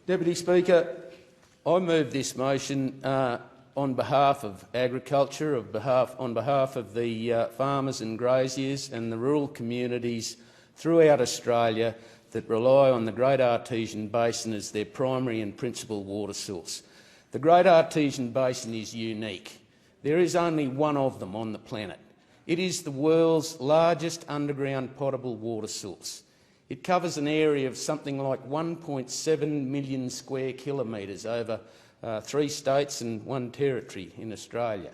Deputy Speaker, I move this motion on behalf of agriculture, on behalf of the farmers and graziers and the rural communities throughout Australia that rely on the Great Artesian Basin as their primary and principal water source. The Great Artesian Basin is unique. There is only one of them on the planet. It is the world's largest underground potable water source. It covers an area of something like 1.7 million square kilometres over 3 states and 1 territory in Australia.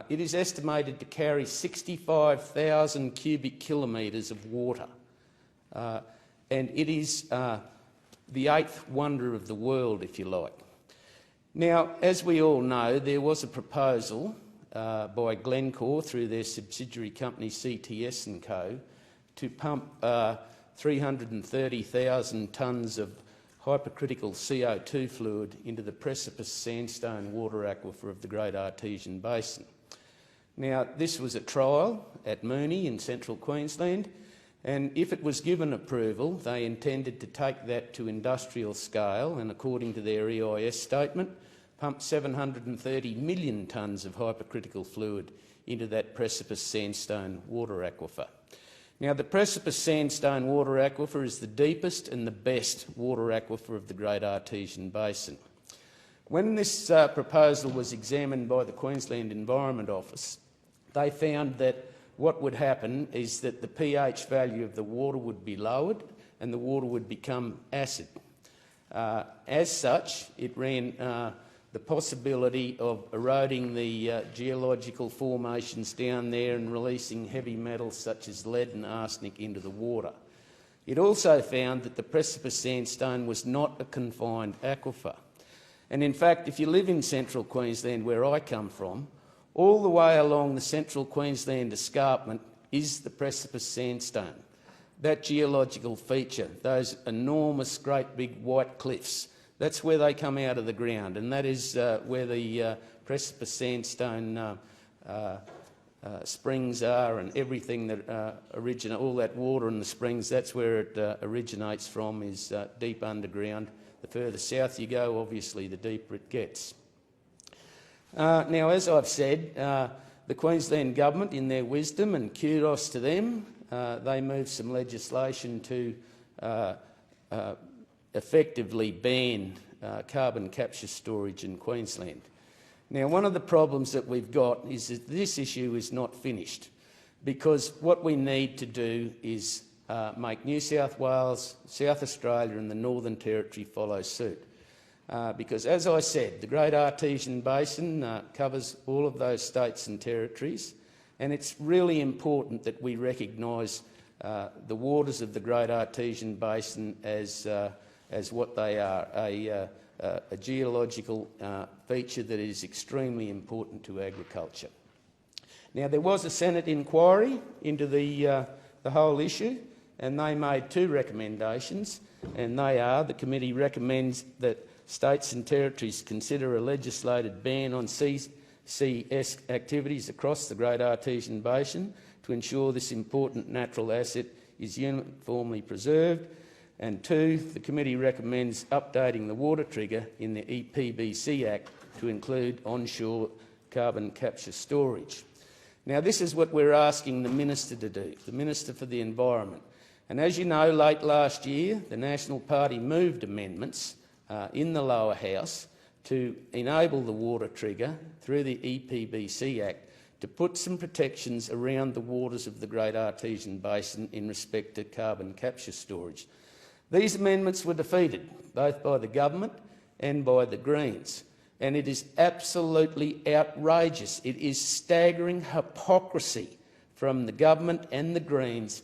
It is estimated to carry 65,000 cubic kilometres of water. And it is the 8th wonder of the world, if you like. Now, as we all know, there was a proposal by Glencore through their subsidiary company CTSCo to pump 330,000 tonnes of hypercritical CO2 fluid into the precipice sandstone water aquifer of the Great Artesian Basin. Now, this was a trial at Moonee in central Queensland, and if it was given approval, they intended to take that to industrial scale and, according to their EIS statement, pump 730 million tonnes of hypercritical fluid into that precipice sandstone water aquifer. Now, the precipice sandstone water aquifer is the deepest and the best water aquifer of the Great Artesian Basin. When this proposal was examined by the Queensland Environment Office, they found that what would happen is that the pH value of the water would be lowered and the water would become acid. As such, it ran the possibility of eroding the geological formations down there and releasing heavy metals such as lead and arsenic into the water. It also found that the precipice sandstone was not a confined aquifer. And in fact, if you live in central Queensland, where I come from, all the way along the central Queensland escarpment is the precipice sandstone. That geological feature, those enormous, great big white cliffs, that's where they come out of the ground, and that is where the precipice sandstone springs are, and everything that all that water in the springs, that's where it originates from, is deep underground. The further south you go, obviously, the deeper it gets. Now, as I've said, the Queensland Government, in their wisdom, and kudos to them, they moved some legislation to effectively ban carbon capture storage in Queensland. Now, one of the problems that we've got is that this issue is not finished, because what we need to do is make New South Wales, South Australia and the Northern Territory follow suit. Because, as I said, the Great Artesian Basin covers all of those states and territories, and it's really important that we recognise the waters of the Great Artesian Basin as what they are, a geological feature that is extremely important to agriculture. Now, there was a Senate inquiry into the whole issue, and they made 2 recommendations, and they are: the committee recommends that states and territories consider a legislated ban on CCS activities across the Great Artesian Basin to ensure this important natural asset is uniformly preserved. And 2, the committee recommends updating the water trigger in the EPBC Act to include onshore carbon capture storage. Now, this is what we're asking the Minister to do, the Minister for the Environment. And as you know, late last year, the National Party moved amendments in the lower house to enable the water trigger through the EPBC Act to put some protections around the waters of the Great Artesian Basin in respect to carbon capture storage. These amendments were defeated, both by the government and by the Greens, and it is absolutely outrageous. It is staggering hypocrisy from the government and the Greens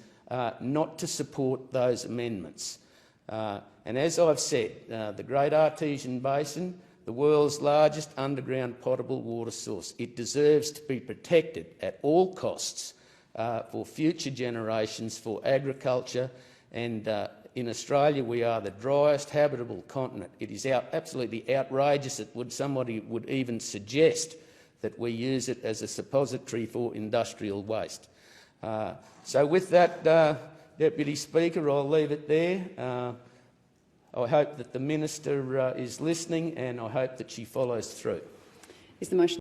not to support those amendments. And as I've said, the Great Artesian Basin, the world's largest underground potable water source, it deserves to be protected at all costs for future generations, for agriculture, and in Australia we are the driest habitable continent. It is absolutely outrageous that somebody would even suggest that we use it as a suppository for industrial waste. So with that, Deputy Speaker, I'll leave it there. I hope that the Minister is listening, and I hope that she follows through. Is the motion